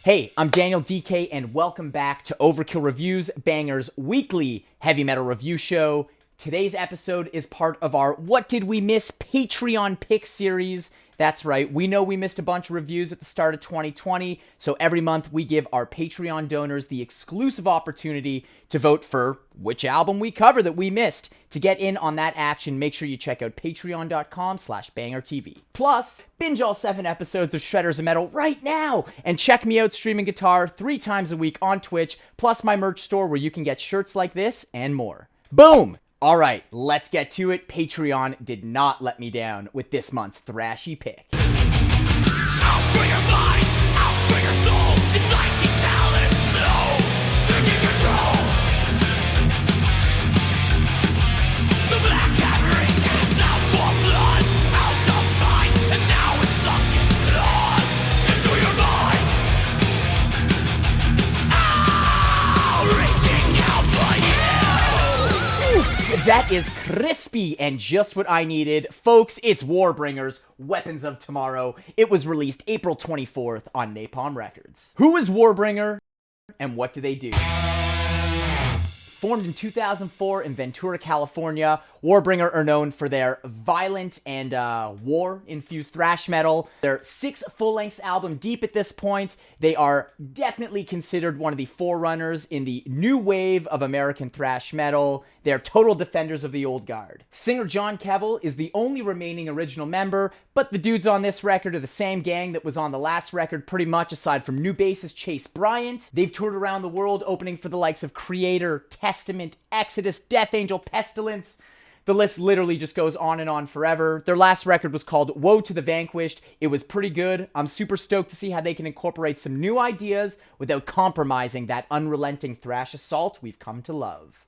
Hey, I'm Daniel DK, and welcome back to Overkill Reviews, Banger's weekly heavy metal review show. Today's episode is part of our What Did We Miss Patreon Pick series. That's right, we know we missed a bunch of reviews at the start of 2020, so every month we give our Patreon donors the exclusive opportunity to vote for which album we cover that we missed. To get in on that action, make sure you check out patreon.com/BangerTV. Plus, binge all 7 episodes of Shredders of Metal right now, and check me out streaming guitar 3 times a week on Twitch, plus my merch store where you can get shirts like this and more. Boom! All right, let's get to it. Patreon did not let me down with this month's thrashy pick. Out for your mind, out for your soul. It's like the talents glow, taking control. The black cat reaches out for blood, out of time, and now it's sunk its claws into your mind. Oh, reaching out for you. That is crispy and just what I needed. Folks, it's Warbringers, Weapons of Tomorrow. It was released April 24th on Napalm Records. Who is Warbringer and what do they do? Formed in 2004 in Ventura, California, Warbringer are known for their violent and war-infused thrash metal. They're 6 full-length albums deep at this point. They are definitely considered one of the forerunners in the new wave of American thrash metal. They're total defenders of the old guard. Singer John Kevill is the only remaining original member, but the dudes on this record are the same gang that was on the last record pretty much, aside from new bassist Chase Bryant. They've toured around the world, opening for the likes of Creator, Testament, Exodus, Death Angel, Pestilence. The list literally just goes on and on forever. Their last record was called Woe to the Vanquished. It was pretty good. I'm super stoked to see how they can incorporate some new ideas without compromising that unrelenting thrash assault we've come to love.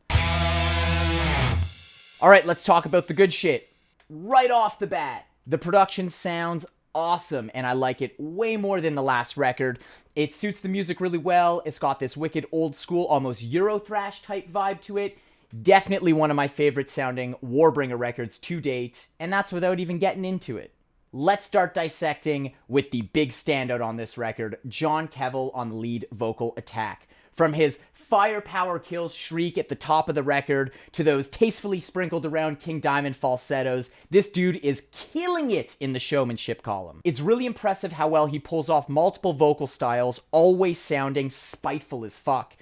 Alright, let's talk about the good shit. Right off the bat, the production sounds awesome, and I like it way more than the last record. It suits the music really well. It's got this wicked old school, almost Euro thrash type vibe to it. Definitely one of my favorite sounding Warbringer records to date, and that's without even getting into it. Let's start dissecting with the big standout on this record, John Kevill on the lead vocal attack. From his firepower kills shriek at the top of the record to those tastefully sprinkled around King Diamond falsettos, this dude is killing it in the showmanship column. It's really impressive how well he pulls off multiple vocal styles, always sounding spiteful as fuck.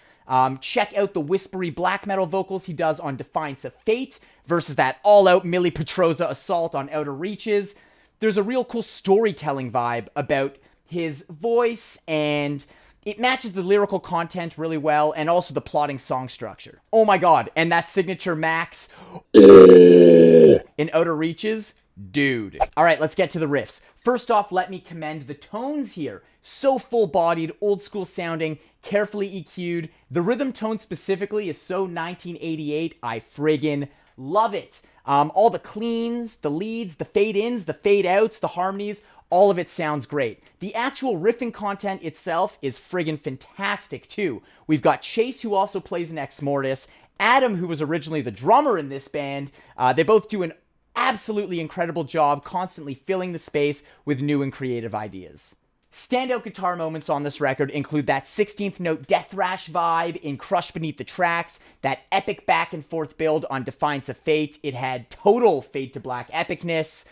Check out the whispery black metal vocals he does on Defiance of Fate versus that all-out Millie Petroza assault on Outer Reaches. There's a real cool storytelling vibe about his voice, and it matches the lyrical content really well, and also the plotting song structure. Oh my god, and that signature Max in Outer Reaches, dude. Alright, let's get to the riffs. First off, let me commend the tones here. So full-bodied, old-school sounding, carefully EQ'd. The rhythm tone specifically is so 1988, I friggin' love it. All the cleans, the leads, the fade-ins, the fade-outs, the harmonies, all of it sounds great. The actual riffing content itself is friggin' fantastic too. We've got Chase, who also plays an Ex Mortis, Adam, who was originally the drummer in this band. They both do an absolutely incredible job constantly filling the space with new and creative ideas. Standout guitar moments on this record include that 16th note death thrash vibe in Crush Beneath the Tracks, that epic back and forth build on Defiance of Fate. It had total Fade to Black epicness.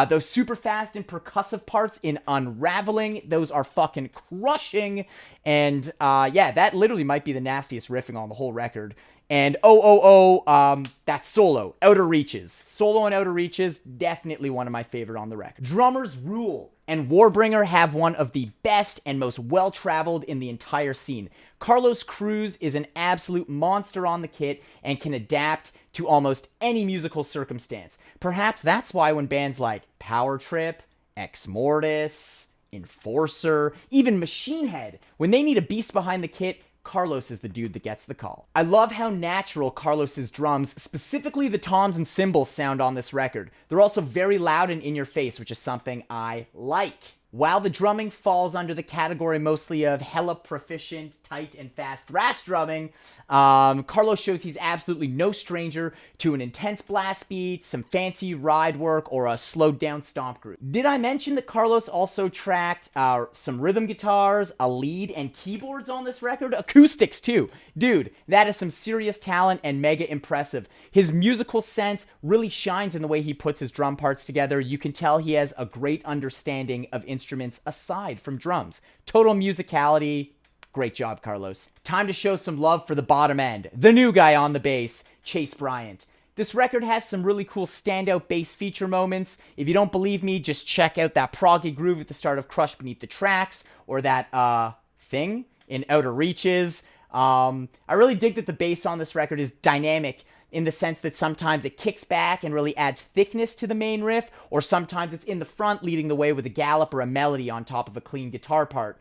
Those super fast and percussive parts in Unraveling, those are fucking crushing. And yeah, that literally might be the nastiest riffing on the whole record. And that solo, Outer Reaches. Solo on Outer Reaches, definitely one of my favorite on the record. Drummers rule, and Warbringer have one of the best and most well-traveled in the entire scene. Carlos Cruz is an absolute monster on the kit and can adapt to almost any musical circumstance. Perhaps that's why when bands like Power Trip, Ex Mortis, Enforcer, even Machine Head, when they need a beast behind the kit, Carlos is the dude that gets the call. I love how natural Carlos's drums, specifically the toms and cymbals, sound on this record. They're also very loud and in your face, which is something I like. While the drumming falls under the category mostly of hella proficient, tight, and fast thrash drumming, Carlos shows he's absolutely no stranger to an intense blast beat, some fancy ride work, or a slowed down stomp group. Did I mention that Carlos also tracked some rhythm guitars, a lead, and keyboards on this record? Acoustics too. Dude, that is some serious talent and mega impressive. His musical sense really shines in the way he puts his drum parts together. You can tell he has a great understanding of instruments aside from drums. Total musicality. Great job, Carlos. Time to show some love for the bottom end. The new guy on the bass, Chase Bryant. This record has some really cool standout bass feature moments. If you don't believe me, just check out that proggy groove at the start of Crush Beneath the Tracks, or that thing in Outer Reaches. I really dig that the bass on this record is dynamic in the sense that sometimes it kicks back and really adds thickness to the main riff, or sometimes it's in the front leading the way with a gallop or a melody on top of a clean guitar part.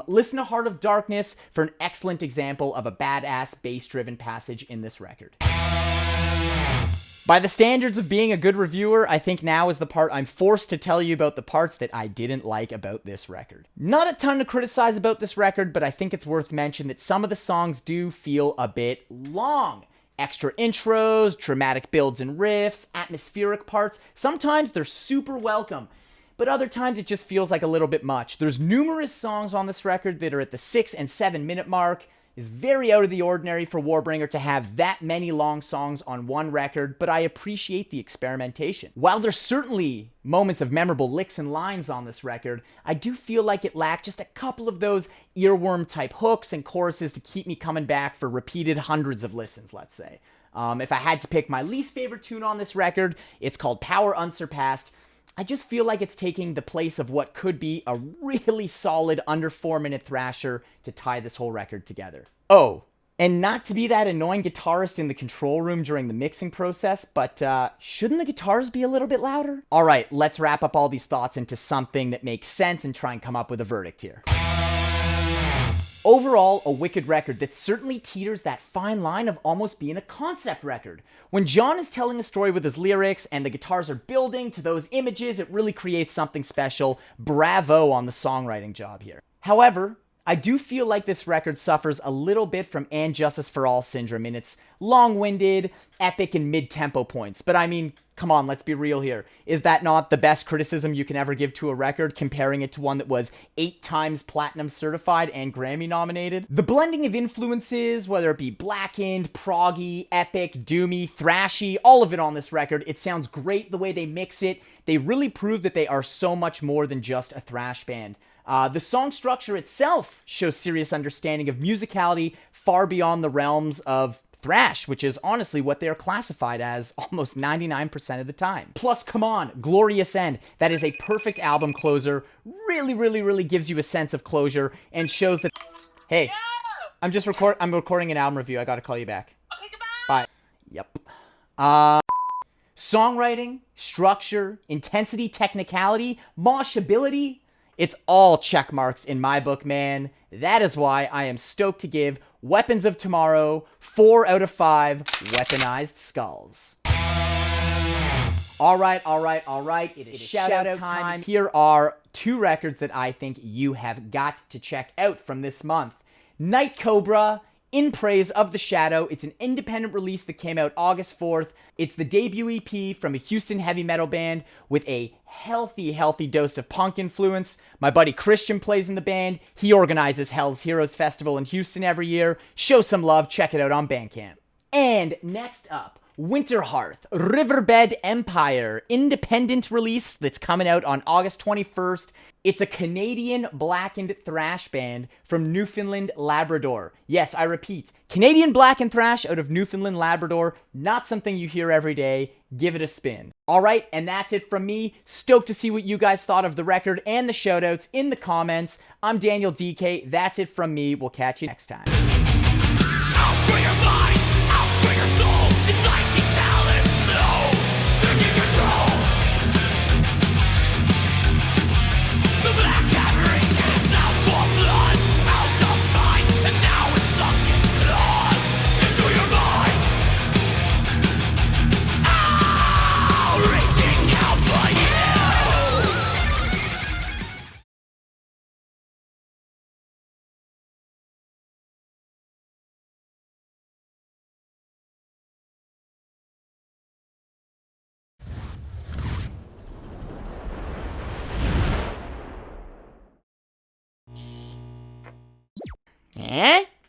Listen to Heart of Darkness for an excellent example of a badass bass-driven passage in this record. By the standards of being a good reviewer, I think now is the part I'm forced to tell you about the parts that I didn't like about this record. Not a ton to criticize about this record, but I think it's worth mentioning that some of the songs do feel a bit long. Extra intros, dramatic builds and riffs, atmospheric parts. Sometimes they're super welcome, but other times it just feels like a little bit much. There's numerous songs on this record that are at the 6 and 7 minute mark. It's very out of the ordinary for Warbringer to have that many long songs on one record, but I appreciate the experimentation. While there's certainly moments of memorable licks and lines on this record, I do feel like it lacked just a couple of those earworm type hooks and choruses to keep me coming back for repeated hundreds of listens, let's say. If I had to pick my least favorite tune on this record, it's called Power Unsurpassed. I just feel like it's taking the place of what could be a really solid under 4-minute thrasher to tie this whole record together. Oh, and not to be that annoying guitarist in the control room during the mixing process, but shouldn't the guitars be a little bit louder? All right, let's wrap up all these thoughts into something that makes sense and try and come up with a verdict here. Overall, a wicked record that certainly teeters that fine line of almost being a concept record. When John is telling a story with his lyrics and the guitars are building to those images, it really creates something special. Bravo on the songwriting job here. However, I do feel like this record suffers a little bit from And Justice for All syndrome in its long-winded, epic, and mid-tempo points. But I mean, come on, let's be real here. Is that not the best criticism you can ever give to a record, comparing it to one that was 8 times platinum certified and Grammy nominated? The blending of influences, whether it be blackened, proggy, epic, doomy, thrashy, all of it on this record, it sounds great the way they mix it. They really prove that they are so much more than just a thrash band. The song structure itself shows serious understanding of musicality far beyond the realms of thrash, which is honestly what they are classified as almost 99% of the time. Plus, come on, Glorious End. That is a perfect album closer. Really gives you a sense of closure and shows that, hey, I'm recording an album review. I gotta call you back. Okay, goodbye. Bye. Yep. Songwriting, structure, intensity, technicality, moshability. It's all check marks in my book, man. That is why I am stoked to give Weapons of Tomorrow 4 out of 5 weaponized skulls. All right. It is shout-out time. Here are 2 records that I think you have got to check out from this month. Night Cobra, In Praise of the Shadow. It's an independent release that came out August 4th. It's the debut EP from a Houston heavy metal band with a healthy dose of punk influence. My buddy Christian plays in the band. He organizes Hell's Heroes Festival in Houston every year. Show some love. Check it out on Bandcamp. And next up, WINTERHEARTH, RIVERBED Empire, independent release that's coming out on August 21st. It's a Canadian blackened thrash band from Newfoundland, Labrador. Yes, I repeat, Canadian blackened thrash out of Newfoundland, Labrador. Not something you hear every day. Give it a spin. All right, and that's it from me. Stoked to see what you guys thought of the record and the shoutouts in the comments. I'm Daniel DK. That's it from me. We'll catch you next time. Out for your mind, out for your soul. It's like talent, no, taking control. The black cat reaches out for blood, out of time, and now it's sunk its claws into your mind. Oh, reaching out for you. Eh?